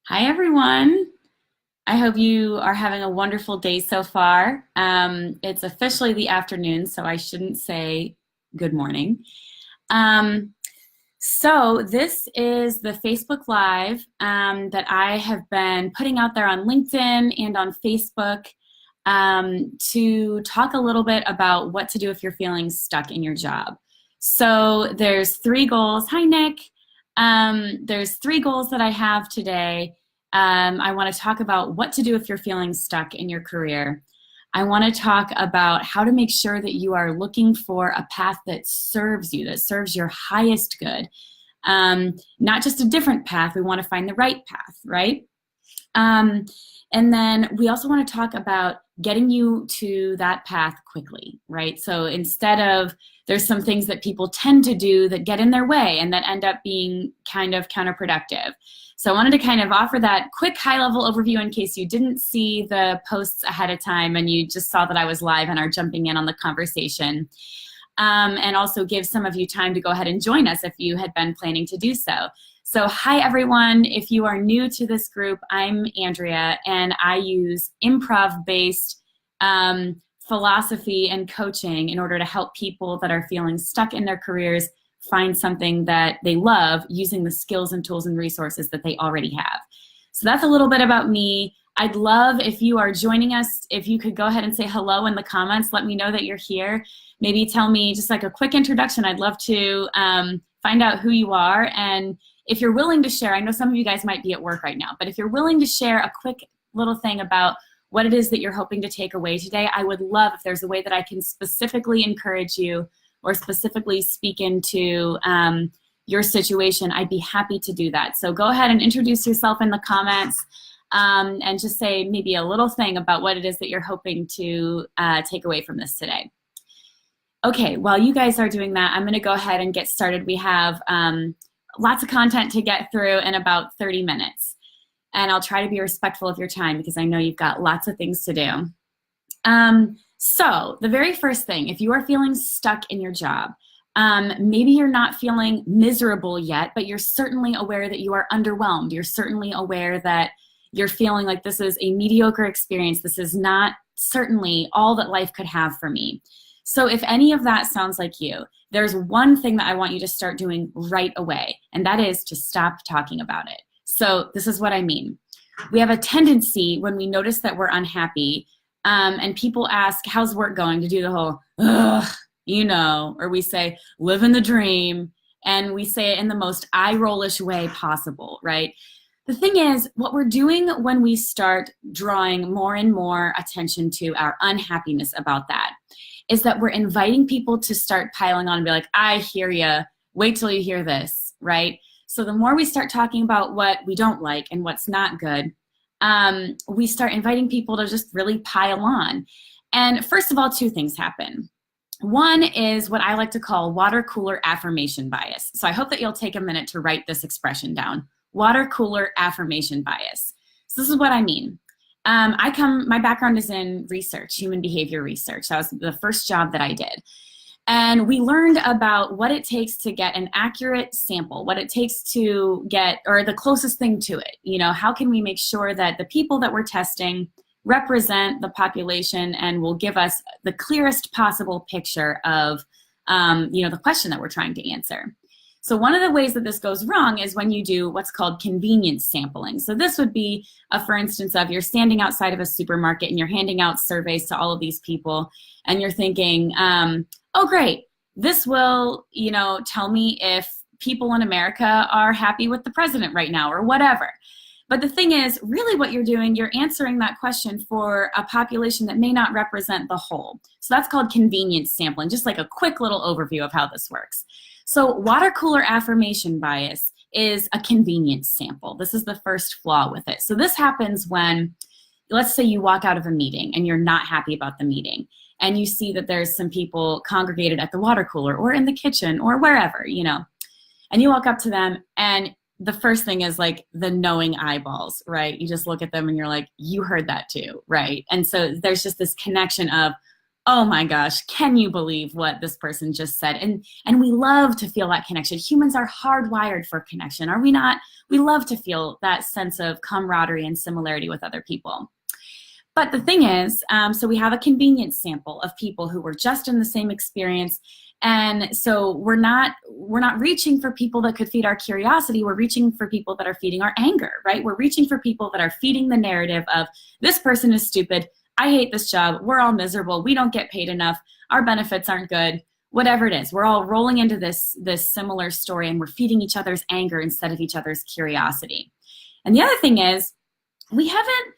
Hi, everyone. I hope you are having a wonderful day so far. It's officially the afternoon, so I shouldn't say good morning. Um, so, this is the Facebook Live that I have been putting out there on LinkedIn and on Facebook to talk a little bit about what to do if you're feeling stuck in your job. So, there's three goals. Hi, Nick. There's three goals that I have today. I want to talk about what to do if you're feeling stuck in your career. I want to talk about how to make sure that you are looking for a path that serves you, that serves your highest good. Not just a different path, we want to find the right path, right? Um, and then we also want to talk about getting you to that path quickly, right? So instead of, there's some things that people tend to do that get in their way and that end up being kind of counterproductive. So I wanted to kind of offer that quick high-level overview in case you didn't see the posts ahead of time and you just saw that I was live and are jumping in on the conversation. And also give some of you time to go ahead and join us if you had been planning to do so. So hi, everyone. If you are new to this group, I'm Andrea, and I use improv-based philosophy and coaching in order to help people that are feeling stuck in their careers find something that they love using the skills and tools and resources that they already have. So that's a little bit about me. I'd love if you are joining us, if you could go ahead and say hello in the comments. Let me know that you're here. Maybe tell me just like a quick introduction. I'd love to find out who you are. And if you're willing to share, I know some of you guys might be at work right now, but if you're willing to share a quick little thing about what it is that you're hoping to take away today, I would love if there's a way that I can specifically encourage you or specifically speak into your situation. I'd be happy to do that. So go ahead and introduce yourself in the comments and just say maybe a little thing about what it is that you're hoping to take away from this today. Okay, while you guys are doing that, I'm going to go ahead and get started. We have lots of content to get through in about 30 minutes. And I'll try to be respectful of your time because I know you've got lots of things to do. So the very first thing, if you are feeling stuck in your job, maybe you're not feeling miserable yet, but you're certainly aware that you are underwhelmed. You're certainly aware that you're feeling like this is a mediocre experience. This is not certainly all that life could have for me. So if any of that sounds like you, there's one thing that I want you to start doing right away, and that is to stop talking about it. So this is what I mean. We have a tendency when we notice that we're unhappy and people ask, how's work going, to do the whole, ugh, you know, or we say, living the dream, and we say it in the most eye-rollish way possible, right? The thing is, what we're doing when we start drawing more and more attention to our unhappiness about that is that we're inviting people to start piling on and be like, I hear ya, wait till you hear this, right? So the more we start talking about what we don't like and what's not good, we start inviting people to just really pile on. And first of all, two things happen. One is what I like to call water cooler affirmation bias. So I hope that you'll take a minute to write this expression down. Water cooler affirmation bias. So this is what I mean. My background is in research, human behavior research. That was the first job that I did. And we learned about what it takes to get an accurate sample, what it takes to get, or the closest thing to it. You know, how can we make sure that the people that we're testing represent the population and will give us the clearest possible picture of, the question that we're trying to answer. So one of the ways that this goes wrong is when you do what's called convenience sampling. So this would be, for instance, of you're standing outside of a supermarket and you're handing out surveys to all of these people and you're thinking, oh, great, this will, tell me if people in America are happy with the president right now or whatever. But the thing is, really what you're doing, you're answering that question for a population that may not represent the whole. So that's called convenience sampling, just like a quick little overview of how this works. So water cooler affirmation bias is a convenience sample. This is the first flaw with it. So this happens when, let's say you walk out of a meeting and you're not happy about the meeting and you see that there's some people congregated at the water cooler or in the kitchen or wherever, and you walk up to them and the first thing is like the knowing eyeballs, right? You just look at them and you're like, you heard that too, right? And so there's just this connection of, oh my gosh, can you believe what this person just said? And we love to feel that connection. Humans are hardwired for connection, are we not? We love to feel that sense of camaraderie and similarity with other people. But the thing is, so we have a convenience sample of people who were just in the same experience. And so we're not reaching for people that could feed our curiosity. We're reaching for people that are feeding our anger, right? We're reaching for people that are feeding the narrative of this person is stupid. I hate this job. We're all miserable. We don't get paid enough. Our benefits aren't good. Whatever it is, we're all rolling into this similar story, and we're feeding each other's anger instead of each other's curiosity. And the other thing is, we haven't,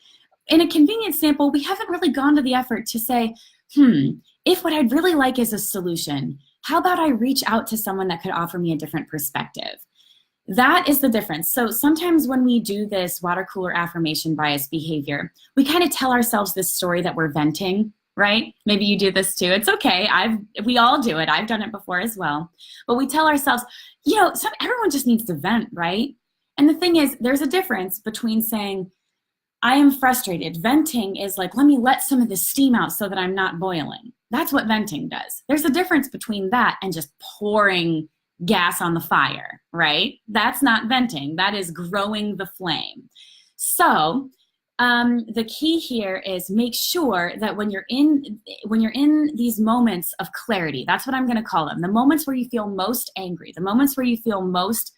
in a convenience sample, we haven't really gone to the effort to say, if what I'd really like is a solution, how about I reach out to someone that could offer me a different perspective? That is the difference. So sometimes when we do this water cooler affirmation bias behavior, we kind of tell ourselves this story that we're venting, right? Maybe you do this too. It's okay. We all do it. I've done it before as well. But we tell ourselves, everyone just needs to vent, right? And the thing is, there's a difference between saying, I am frustrated. Venting is like, let me let some of the steam out so that I'm not boiling. That's what venting does. There's a difference between that and just pouring gas on the fire, right? That's not venting. That is growing the flame. So the key here is make sure that when you're in these moments of clarity, that's what I'm going to call them, the moments where you feel most angry, the moments where you feel most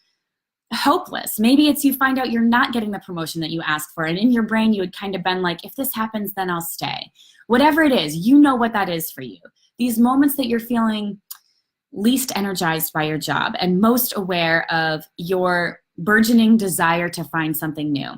hopeless. Maybe it's you find out you're not getting the promotion that you asked for, and in your brain you had kind of been like, if this happens, then I'll stay. Whatever it is, you know what that is for you. These moments that you're feeling least energized by your job and most aware of your burgeoning desire to find something new.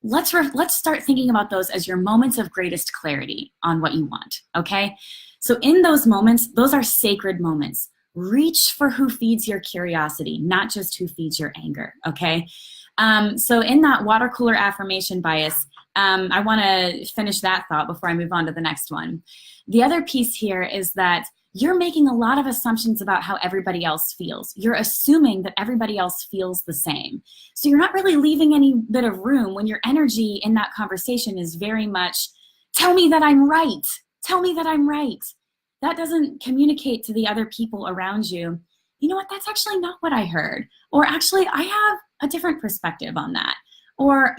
Let's start thinking about those as your moments of greatest clarity on what you want, okay? So in those moments, those are sacred moments. Reach for who feeds your curiosity, not just who feeds your anger, okay? So in that water cooler affirmation bias, I want to finish that thought before I move on to the next one. The other piece here is that you're making a lot of assumptions about how everybody else feels. You're assuming that everybody else feels the same. So you're not really leaving any bit of room when your energy in that conversation is very much, tell me that I'm right. Tell me that I'm right. That doesn't communicate to the other people around you, you know what, that's actually not what I heard. Or actually, I have a different perspective on that. Or,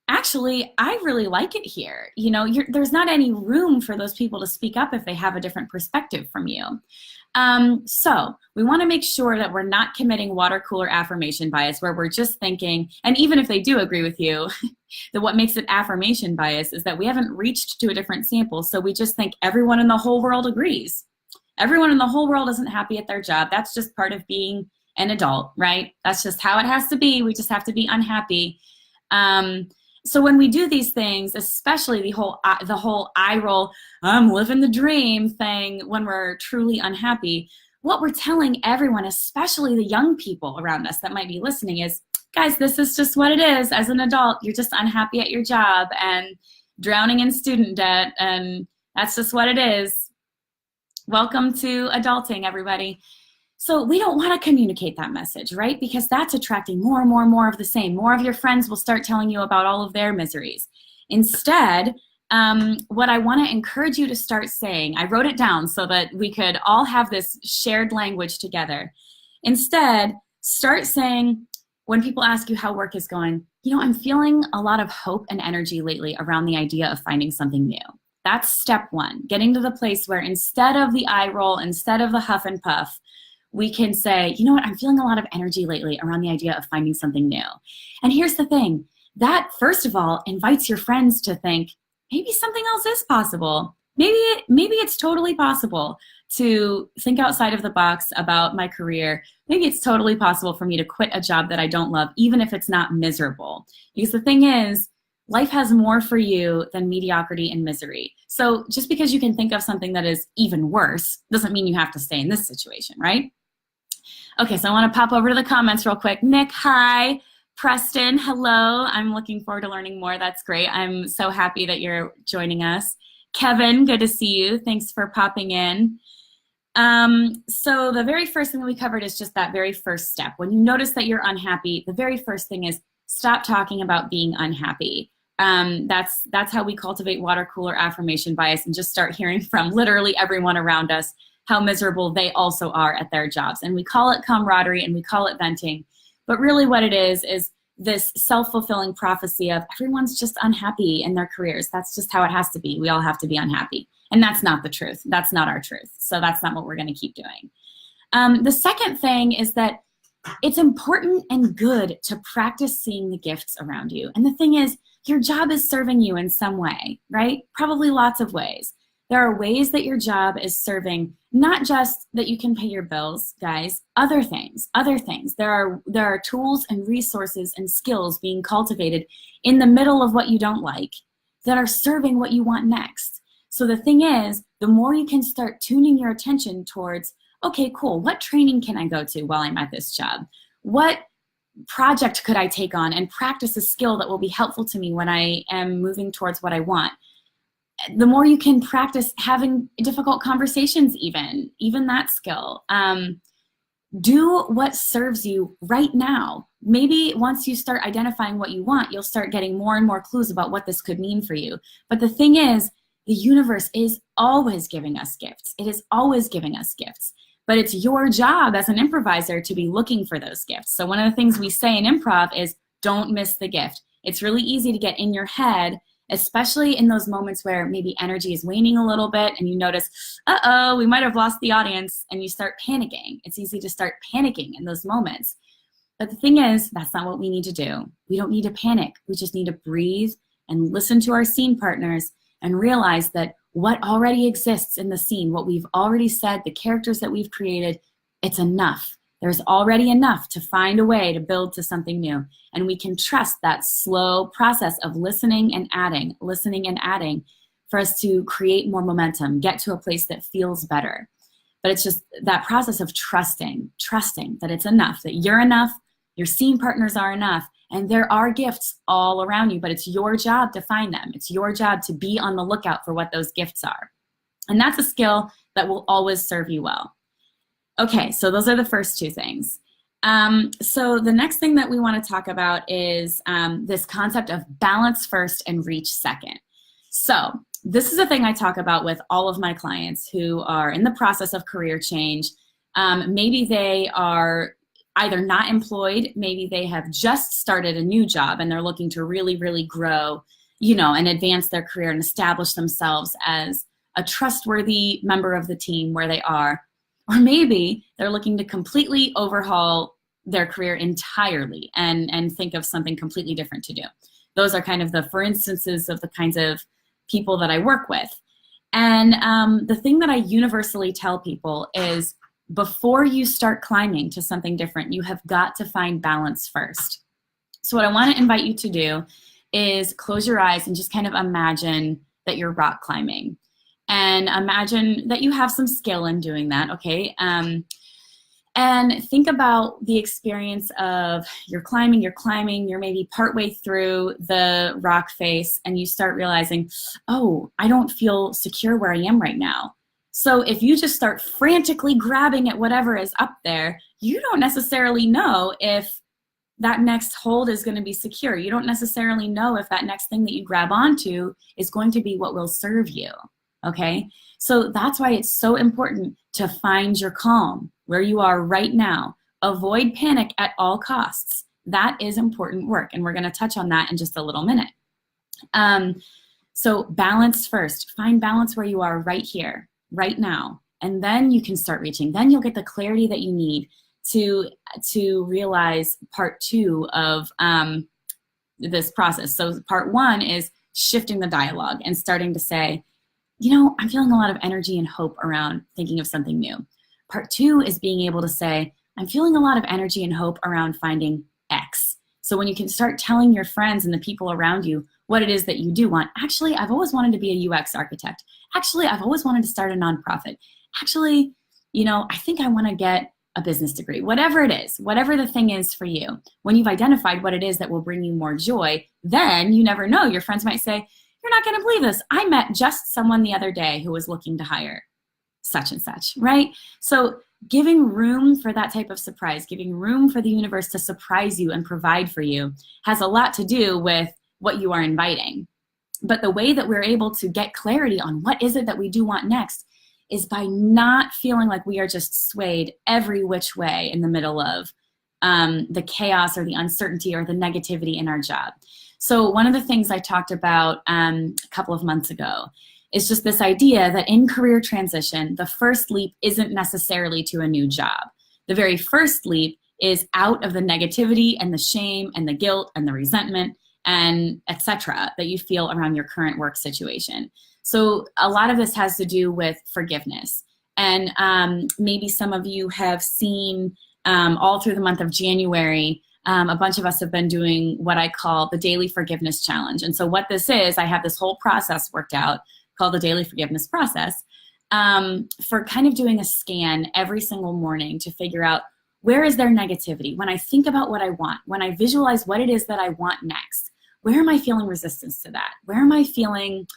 actually, I really like it here. There's not any room for those people to speak up if they have a different perspective from you. So we want to make sure that we're not committing water cooler affirmation bias where we're just thinking, and even if they do agree with you, that what makes it affirmation bias is that we haven't reached to a different sample. So we just think everyone in the whole world agrees. Everyone in the whole world isn't happy at their job. That's just part of being an adult, right? That's just how it has to be. We just have to be unhappy. So when we do these things, especially the whole eye roll, I'm living the dream thing when we're truly unhappy, what we're telling everyone, especially the young people around us that might be listening is, guys, this is just what it is. As an adult, you're just unhappy at your job and drowning in student debt, and that's just what it is. Welcome to adulting, everybody. So we don't want to communicate that message, right? Because that's attracting more and more and more of the same. More of your friends will start telling you about all of their miseries. Instead, what I want to encourage you to start saying, I wrote it down so that we could all have this shared language together. Instead, start saying, when people ask you how work is going, I'm feeling a lot of hope and energy lately around the idea of finding something new. That's step one, getting to the place where instead of the eye roll, instead of the huff and puff, we can say, I'm feeling a lot of energy lately around the idea of finding something new. And here's the thing, that first of all invites your friends to think, maybe something else is possible. Maybe it's totally possible to think outside of the box about my career. Maybe it's totally possible for me to quit a job that I don't love, even if it's not miserable. Because the thing is, life has more for you than mediocrity and misery. So just because you can think of something that is even worse doesn't mean you have to stay in this situation, right? Okay, so I want to pop over to the comments real quick. Nick, hi. Preston, hello. I'm looking forward to learning more. That's great. I'm so happy that you're joining us. Kevin, good to see you. Thanks for popping in. So the very first thing that we covered is just that very first step. When you notice that you're unhappy, the very first thing is stop talking about being unhappy. That's how we cultivate water cooler affirmation bias and just start hearing from literally everyone around us how miserable they also are at their jobs. And we call it camaraderie and we call it venting. But really what it is this self-fulfilling prophecy of everyone's just unhappy in their careers. That's just how it has to be. We all have to be unhappy. And that's not the truth. That's not our truth. So that's not what we're going to keep doing. The second thing is that it's important and good to practice seeing the gifts around you. And the thing is, your job is serving you in some way, right? Probably lots of ways. There are ways that your job is serving, not just that you can pay your bills, guys, other things. There are tools and resources and skills being cultivated in the middle of what you don't like that are serving what you want next. So the thing is, the more you can start tuning your attention towards, okay, cool, what training can I go to while I'm at this job? What project could I take on and practice a skill that will be helpful to me when I am moving towards what I want? The more you can practice having difficult conversations, even that skill. Do what serves you right now. Maybe once you start identifying what you want, you'll start getting more and more clues about what this could mean for you. But the thing is, the universe is always giving us gifts. It is always giving us gifts. But it's your job as an improviser to be looking for those gifts. So one of the things we say in improv is don't miss the gift. It's really easy to get in your head, especially in those moments where maybe energy is waning a little bit and you notice, uh-oh, we might have lost the audience, and you start panicking. It's easy to start panicking in those moments. But the thing is, that's not what we need to do. We don't need to panic. We just need to breathe and listen to our scene partners and realize that what already exists in the scene, what we've already said, the characters that we've created, it's enough. There's already enough to find a way to build to something new. And we can trust that slow process of listening and adding for us to create more momentum, get to a place that feels better. But it's just that process of trusting that it's enough, that you're enough, your scene partners are enough, and there are gifts all around you, but it's your job to find them. It's your job to be on the lookout for what those gifts are. And that's a skill that will always serve you well. Okay, so those are the first two things. So the next thing that we want to talk about is this concept of balance first and reach second. So this is a thing I talk about with all of my clients who are in the process of career change. Maybe they are either not employed, maybe they have just started a new job and they're looking to really, really grow, and advance their career and establish themselves as a trustworthy member of the team where they are. Or maybe they're looking to completely overhaul their career entirely and think of something completely different to do. Those are kind of the for instances of the kinds of people that I work with. And the thing that I universally tell people is, before you start climbing to something different, you have got to find balance first. So what I want to invite you to do is close your eyes and just kind of imagine that you're rock climbing. And imagine that you have some skill in doing that, okay? And think about the experience of you're climbing, you're maybe partway through the rock face, and you start realizing, oh, I don't feel secure where I am right now. So if you just start frantically grabbing at whatever is up there, you don't necessarily know if that next hold is going to be secure. You don't necessarily know if that next thing that you grab onto is going to be what will serve you, okay? So that's why it's so important to find your calm where you are right now. Avoid panic at all costs. That is important work, and we're going to touch on that in just a little minute. So balance first. Find balance where you are right here, right now, and then you can start reaching. Then you'll get the clarity that you need to realize part two of this process. So part one is shifting the dialogue and starting to say, I'm feeling a lot of energy and hope around thinking of something new. Part two is being able to say, I'm feeling a lot of energy and hope around finding X. So when you can start telling your friends and the people around you what it is that you do want. Actually, I've always wanted to be a UX architect. Actually, I've always wanted to start a nonprofit. Actually, I think I want to get a business degree. Whatever it is, whatever the thing is for you, when you've identified what it is that will bring you more joy, then you never know. Your friends might say, you're not going to believe this. I met just someone the other day who was looking to hire such and such, right? So giving room for that type of surprise, giving room for the universe to surprise you and provide for you has a lot to do with what you are inviting. But the way that we're able to get clarity on what is it that we do want next is by not feeling like we are just swayed every which way in the middle of the chaos or the uncertainty or the negativity in our job. So one of the things I talked about a couple of months ago is just this idea that in career transition, the first leap isn't necessarily to a new job. The very first leap is out of the negativity and the shame and the guilt and the resentment and etc. that you feel around your current work situation. So a lot of this has to do with forgiveness. And maybe some of you have seen all through the month of January, a bunch of us have been doing what I call the Daily Forgiveness Challenge. And so what this is, I have this whole process worked out called the Daily Forgiveness Process for kind of doing a scan every single morning to figure out where is there negativity. When I think about what I want, when I visualize what it is that I want next, where am I feeling resistance to that? Where am I feeling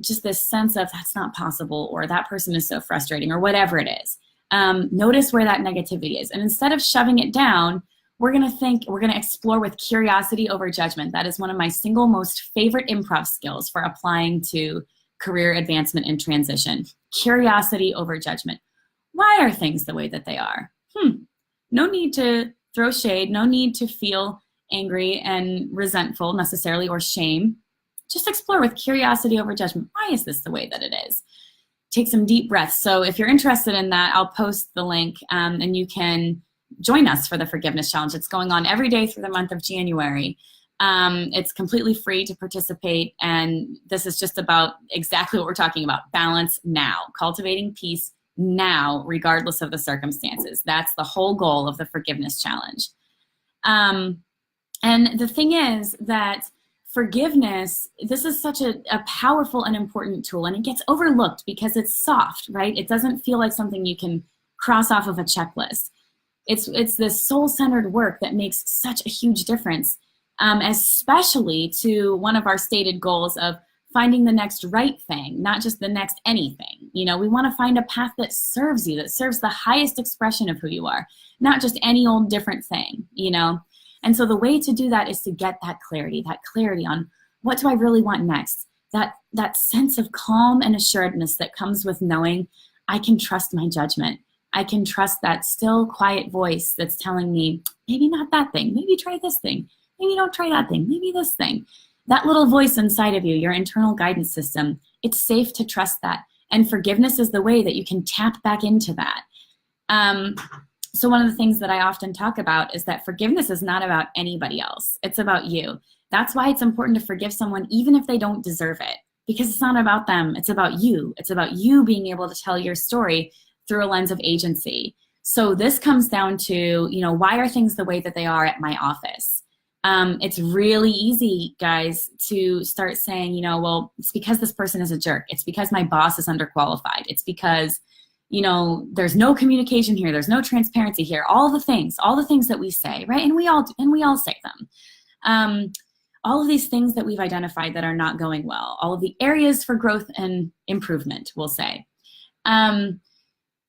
just this sense of that's not possible, or that person is so frustrating, or whatever it is. Notice where that negativity is. And instead of shoving it down, we're going to explore with curiosity over judgment. That is one of my single most favorite improv skills for applying to career advancement and transition. Curiosity over judgment. Why are things the way that they are? No need to throw shade, no need to feel angry and resentful necessarily, or shame. Just explore with curiosity over judgment. Why is this the way that it is? Take some deep breaths. So if you're interested in that, I'll post the link and you can join us for the Forgiveness Challenge. It's going on every day through the month of January. It's completely free to participate, and this is just about exactly what we're talking about. Balance now, cultivating peace now, regardless of the circumstances. That's the whole goal of the Forgiveness Challenge. And the thing is that forgiveness, this is such a powerful and important tool, and it gets overlooked because it's soft, right? It doesn't feel like something you can cross off of a checklist. It's this soul-centered work that makes such a huge difference, especially to one of our stated goals of finding the next right thing, not just the next anything. You know, we want to find a path that serves you, that serves the highest expression of who you are, not just any old different thing, you know? And so the way to do that is to get that clarity on what do I really want next? That sense of calm and assuredness that comes with knowing I can trust my judgment. I can trust that still quiet voice that's telling me, maybe not that thing, maybe try this thing, maybe don't try that thing, maybe this thing. That little voice inside of you, your internal guidance system, it's safe to trust that. And forgiveness is the way that you can tap back into that. So one of the things that I often talk about is that forgiveness is not about anybody else. It's about you. That's why it's important to forgive someone even if they don't deserve it, because it's not about them. It's about you. It's about you being able to tell your story through a lens of agency. So this comes down to, you know, why are things the way that they are at my office? It's really easy, guys, to start saying, you know, well, it's because this person is a jerk. It's because my boss is underqualified. It's because, you know, there's no communication here. There's no transparency here. All the things that we say, right? And we all say them. All of these things that we've identified that are not going well, all of the areas for growth and improvement, we'll say.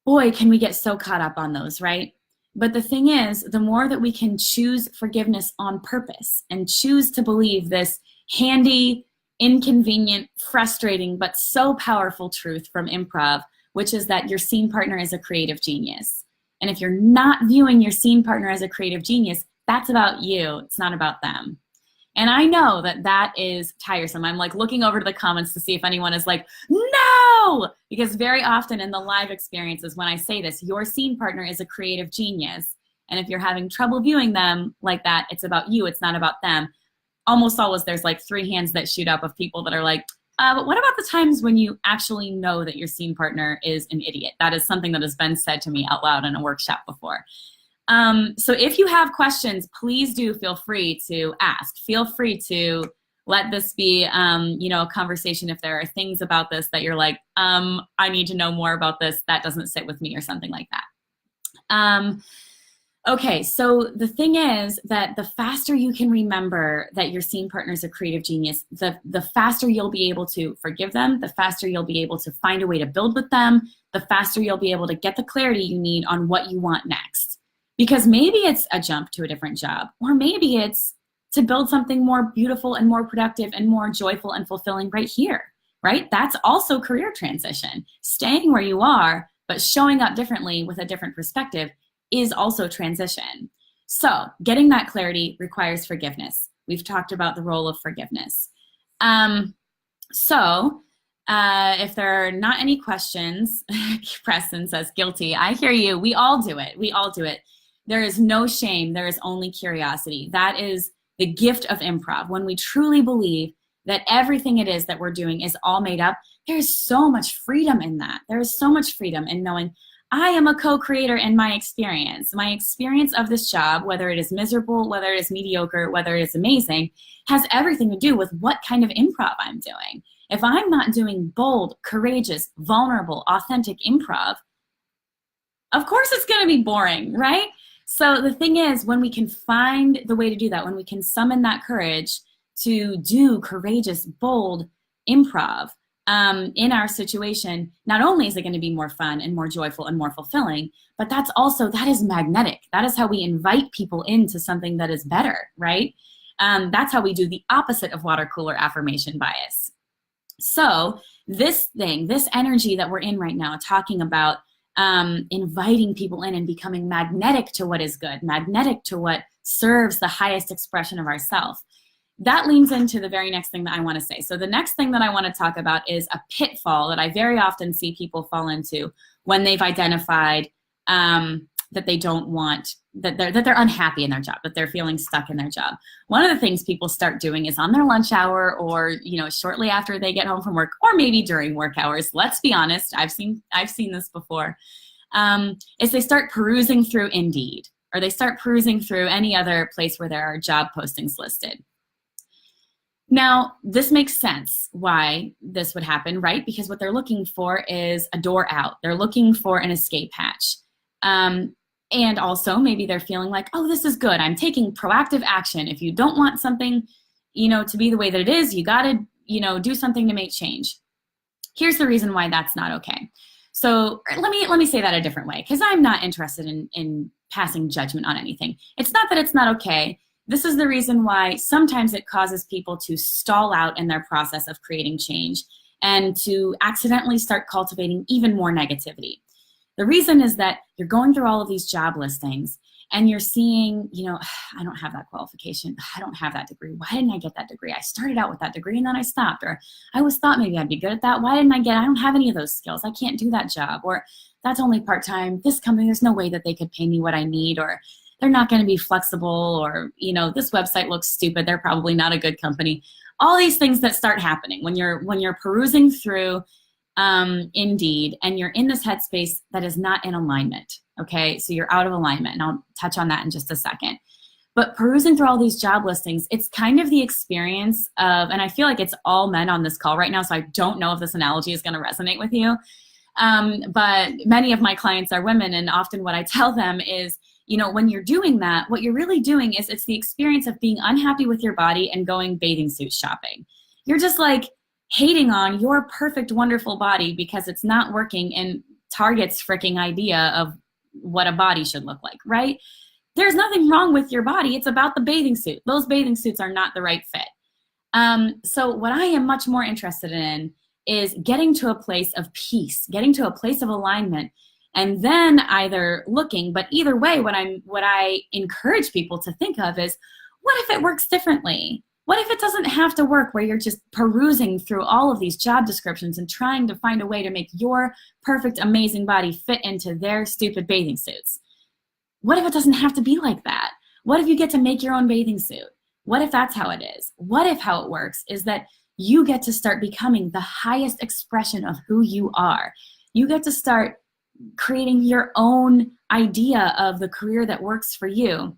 Boy, can we get so caught up on those, right? But the thing is, the more that we can choose forgiveness on purpose and choose to believe this handy, inconvenient, frustrating, but so powerful truth from improv, which is that your scene partner is a creative genius. And if you're not viewing your scene partner as a creative genius, that's about you. It's not about them. And I know that that is tiresome. I'm like looking over to the comments to see if anyone is like, no! Because very often in the live experiences when I say this, your scene partner is a creative genius. And if you're having trouble viewing them like that, it's about you, it's not about them. Almost always there's like 3 hands that shoot up of people that are like, but what about the times when you actually know that your scene partner is an idiot? That is something that has been said to me out loud in a workshop before. So if you have questions, please do feel free to ask. Feel free to let this be, you know, a conversation if there are things about this that you're like, I need to know more about this. That doesn't sit with me or something like that. Okay, so the thing is that the faster you can remember that your scene partner is a creative genius, the faster you'll be able to forgive them, the faster you'll be able to find a way to build with them, the faster you'll be able to get the clarity you need on what you want next. Because maybe it's a jump to a different job, or maybe it's to build something more beautiful and more productive and more joyful and fulfilling right here, right? That's also career transition. Staying where you are, but showing up differently with a different perspective is also transition. So getting that clarity requires forgiveness. We've talked about the role of forgiveness. If there are not any questions, Preston says, guilty. I hear you. We all do it. We all do it. There is no shame. There is only curiosity. That is the gift of improv. When we truly believe that everything it is that we're doing is all made up, there's so much freedom in that. There is so much freedom in knowing I am a co-creator in my experience. My experience of this job, whether it is miserable, whether it is mediocre, whether it is amazing, has everything to do with what kind of improv I'm doing. If I'm not doing bold, courageous, vulnerable, authentic improv, of course it's going to be boring, right? So the thing is, when we can find the way to do that, when we can summon that courage to do courageous, bold improv in our situation, not only is it going to be more fun and more joyful and more fulfilling, but that is magnetic. That is how we invite people into something that is better, right? That's how we do the opposite of water cooler affirmation bias. So this energy that we're in right now, talking about inviting people in and becoming magnetic to what is good, magnetic to what serves the highest expression of ourself, that leans into the very next thing that I want to say. So the next thing that I want to talk about is a pitfall that I very often see people fall into when they've identified that they don't want, that they're unhappy in their job, that they're feeling stuck in their job. One of the things people start doing is on their lunch hour, or shortly after they get home from work, or maybe during work hours. Let's be honest, I've seen this before. Is they start perusing through Indeed, or they start perusing through any other place where there are job postings listed. Now, this makes sense why this would happen, right? Because what they're looking for is a door out. They're looking for an escape hatch. And also maybe they're feeling like, oh, this is good. I'm taking proactive action. If you don't want something, to be the way that it is, you got to, do something to make change. Here's the reason why that's not okay. So let me say that a different way, because I'm not interested in passing judgment on anything. It's not that it's not okay. This is the reason why sometimes it causes people to stall out in their process of creating change and to accidentally start cultivating even more negativity. The reason is that you're going through all of these job listings and you're seeing, I don't have that qualification. I don't have that degree. Why didn't I get that degree? I started out with that degree and then I stopped. Or I always thought maybe I'd be good at that. Why didn't I don't have any of those skills. I can't do that job. Or that's only part-time. This company, there's no way that they could pay me what I need. Or they're not going to be flexible. Or, this website looks stupid. They're probably not a good company. All these things that start happening when you're perusing through Indeed, and you're in this headspace that is not in alignment, okay? So you're out of alignment, and I'll touch on that in just a second. But perusing through all these job listings, it's kind of the experience of, and I feel like it's all men on this call right now, so I don't know if this analogy is going to resonate with you, but many of my clients are women, and often what I tell them is, when you're doing that, what you're really doing is it's the experience of being unhappy with your body and going bathing suit shopping. You're just like, hating on your perfect, wonderful body because it's not working in Target's freaking idea of what a body should look like, right? There's nothing wrong with your body. It's about the bathing suit. Those bathing suits are not the right fit. So what I am much more interested in is getting to a place of peace, getting to a place of alignment, and then either looking, but either way, what I encourage people to think of is, what if it works differently? What if it doesn't have to work where you're just perusing through all of these job descriptions and trying to find a way to make your perfect, amazing body fit into their stupid bathing suits? What if it doesn't have to be like that? What if you get to make your own bathing suit? What if that's how it is? What if how it works is that you get to start becoming the highest expression of who you are? You get to start creating your own idea of the career that works for you,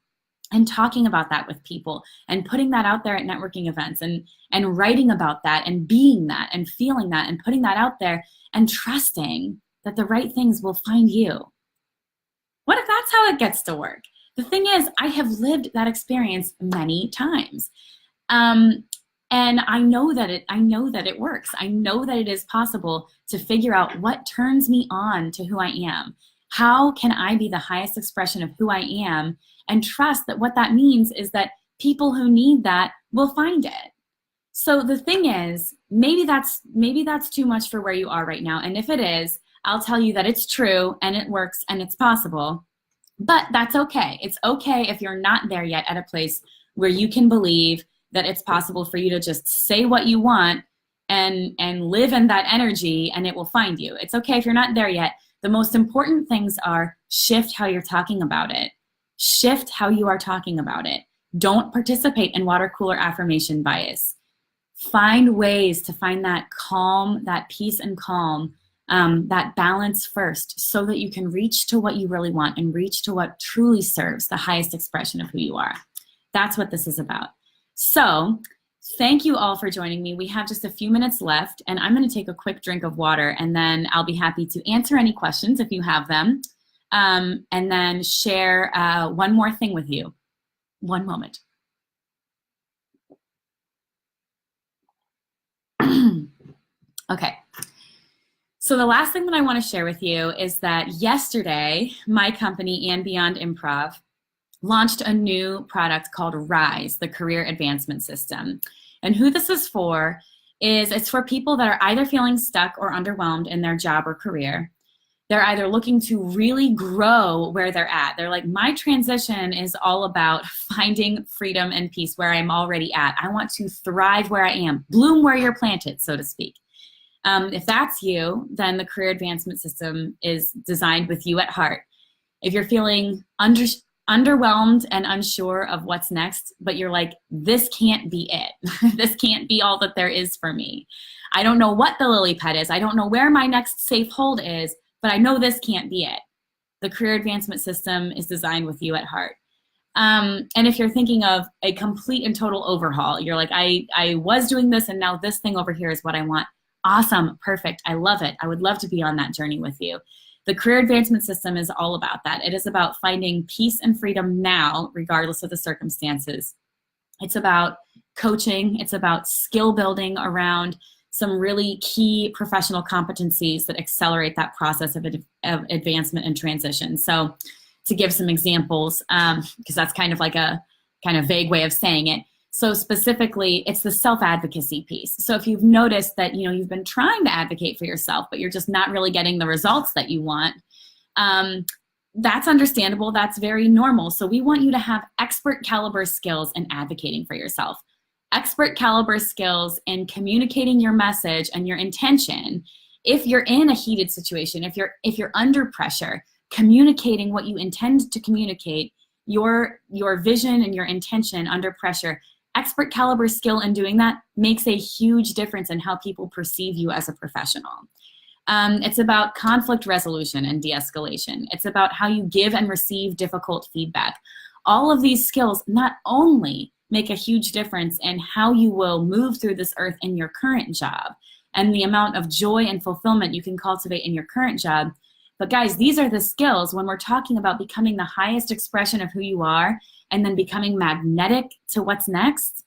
and talking about that with people and putting that out there at networking events and writing about that and being that and feeling that and putting that out there and trusting that the right things will find you. What if that's how it gets to work? The thing is, I have lived that experience many times. And I know that it works. I know that it is possible to figure out what turns me on to who I am. How can I be the highest expression of who I am, and trust that what that means is that people who need that will find it. So the thing is, maybe that's too much for where you are right now. And if it is, I'll tell you that it's true and it works and it's possible. But that's okay. It's okay if you're not there yet at a place where you can believe that it's possible for you to just say what you want and live in that energy and it will find you. It's okay if you're not there yet. The most important things are shift how you're talking about it. Shift how you are talking about it. Don't participate in water cooler affirmation bias. Find ways to find that calm, that peace and calm, that balance first, so that you can reach to what you really want and reach to what truly serves the highest expression of who you are. That's what this is about. So thank you all for joining me. We have just a few minutes left, and I'm going to take a quick drink of water, and then I'll be happy to answer any questions if you have them, and then share one more thing with you. One moment. Okay. So the last thing that I want to share with you is that yesterday, my company, And Beyond Improv, launched a new product called RISE, the Career Advancement System. And who this is for is it's for people that are either feeling stuck or underwhelmed in their job or career. They're either looking to really grow where they're at. They're like, my transition is all about finding freedom and peace where I'm already at. I want to thrive where I am, bloom where you're planted, so to speak. If that's you, then the Career Advancement System is designed with you at heart. If you're feeling underwhelmed and unsure of what's next, but you're like, this can't be it. This can't be all that there is for me. I don't know what the lily pad is. I don't know where my next safe hold is, but I know this can't be it. The Career Advancement System is designed with you at heart. And if you're thinking of a complete and total overhaul, you're like, I was doing this and now this thing over here is what I want. Awesome, perfect, I love it. I would love to be on that journey with you. The Career Advancement System is all about that. It is about finding peace and freedom now, regardless of the circumstances. It's about coaching. It's about skill building around some really key professional competencies that accelerate that process of advancement and transition. So to give some examples, because that's kind of like a kind of vague way of saying it. So specifically, it's the self-advocacy piece. So if you've noticed that, you know, you've been trying to advocate for yourself, but you're just not really getting the results that you want, that's understandable. That's very normal. So we want you to have expert caliber skills in advocating for yourself. Expert caliber skills in communicating your message and your intention. If you're in a heated situation, if you're under pressure, communicating what you intend to communicate, your vision and your intention under pressure. Expert caliber skill in doing that makes a huge difference in how people perceive you as a professional. It's about conflict resolution and de-escalation. It's about how you give and receive difficult feedback. All of these skills not only make a huge difference in how you will move through this earth in your current job and the amount of joy and fulfillment you can cultivate in your current job, but guys, these are the skills when we're talking about becoming the highest expression of who you are and then becoming magnetic to what's next.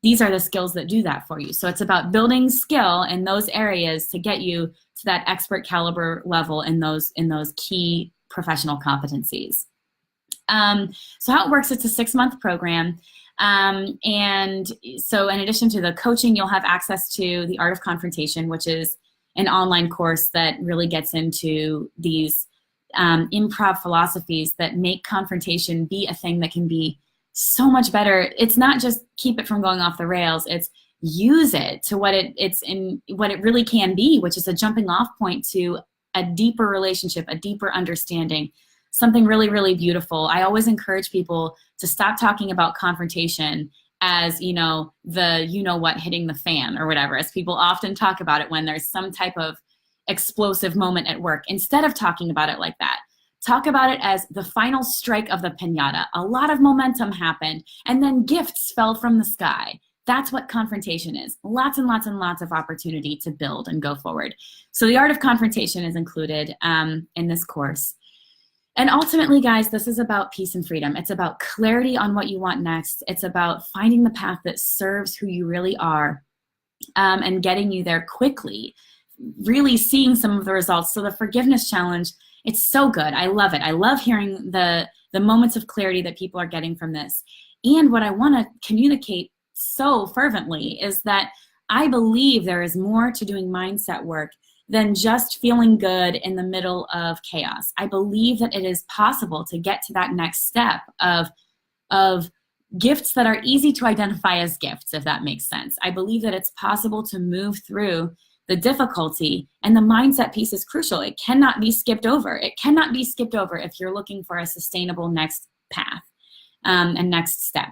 These are the skills that do that for you. So it's about building skill in those areas to get you to that expert caliber level in those key professional competencies. So how it works, it's a 6-month program. And so in addition to the coaching, you'll have access to the Art of Confrontation, which is an online course that really gets into these improv philosophies that make confrontation be a thing that can be so much better. It's not just keep it from going off the rails. It's use it to what it really can be, which is a jumping off point to a deeper relationship, a deeper understanding, something really, really beautiful. I always encourage people to stop talking about confrontation as, what hitting the fan or whatever, as people often talk about it when there's some type of explosive moment at work. Instead of talking about it like that, talk about it as the final strike of the piñata. A lot of momentum happened, and then gifts fell from the sky. That's what confrontation is. Lots and lots and lots of opportunity to build and go forward. So the Art of Confrontation is included in this course. And ultimately, guys, this is about peace and freedom. It's about clarity on what you want next. It's about finding the path that serves who you really are and getting you there quickly, really seeing some of the results. So the forgiveness challenge, it's so good. I love it. I love hearing the moments of clarity that people are getting from this. And what I want to communicate so fervently is that I believe there is more to doing mindset work than just feeling good in the middle of chaos. I believe that it is possible to get to that next step of gifts that are easy to identify as gifts, if that makes sense. I believe that it's possible to move through the difficulty, and the mindset piece is crucial. It cannot be skipped over. It cannot be skipped over if you're looking for a sustainable next path and next step.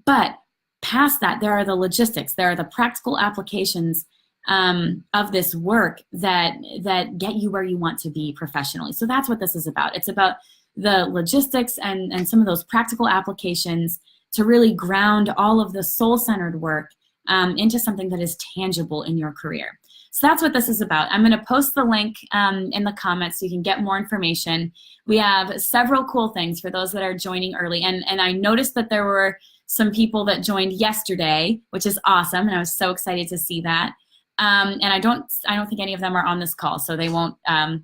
But past that, there are the logistics, there are the practical applications of this work that get you where you want to be professionally. So that's what this is about. It's about the logistics and some of those practical applications to really ground all of the soul-centered work into something that is tangible in your career. So that's what this is about. I'm going to post the link in the comments so you can get more information. We have several cool things for those that are joining early. And I noticed that there were some people that joined yesterday, which is awesome. And I was so excited to see that. And I don't think any of them are on this call, so they won't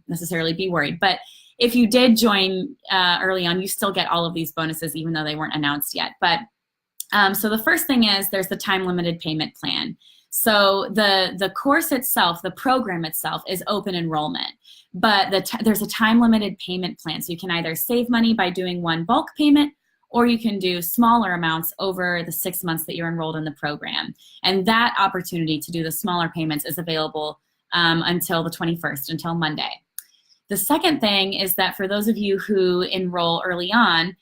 necessarily be worried. But if you did join early on, you still get all of these bonuses, even though they weren't announced yet. But so the first thing is there's the time-limited payment plan. So the course itself, the program itself, is open enrollment, but there's a time-limited payment plan. So you can either save money by doing one bulk payment, or you can do smaller amounts over the 6 months that you're enrolled in the program. And that opportunity to do the smaller payments is available until the 21st, until Monday. The second thing is that for those of you who enroll early on,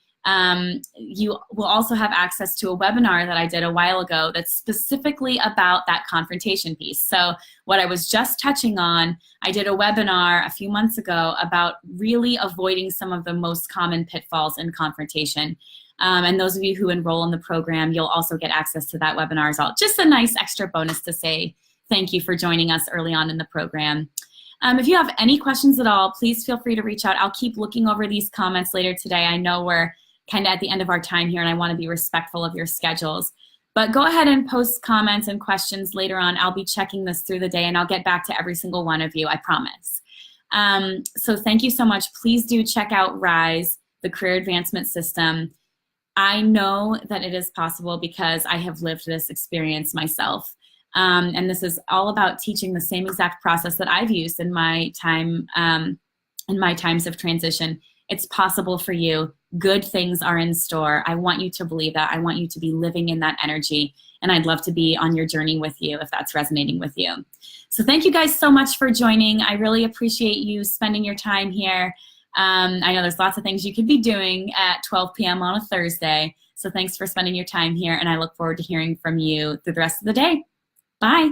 you will also have access to a webinar that I did a while ago that's specifically about that confrontation piece. So what I was just touching on, I did a webinar a few months ago about really avoiding some of the most common pitfalls in confrontation. And those of you who enroll in the program, you'll also get access to that webinar as well. Just a nice extra bonus to say thank you for joining us early on in the program. If you have any questions at all, please feel free to reach out. I'll keep looking over these comments later today. I know we're kind of at the end of our time here, and I want to be respectful of your schedules. But go ahead and post comments and questions later on. I'll be checking this through the day, and I'll get back to every single one of you, I promise. So thank you so much. Please do check out RISE, the Career Advancement System. I know that it is possible because I have lived this experience myself. And this is all about teaching the same exact process that I've used in my time, in my times of transition. It's possible for you. Good things are in store. I want you to believe that. I want you to be living in that energy. And I'd love to be on your journey with you if that's resonating with you. So thank you guys so much for joining. I really appreciate you spending your time here. I know there's lots of things you could be doing at 12 p.m. on a Thursday. So thanks for spending your time here. And I look forward to hearing from you through the rest of the day. Bye.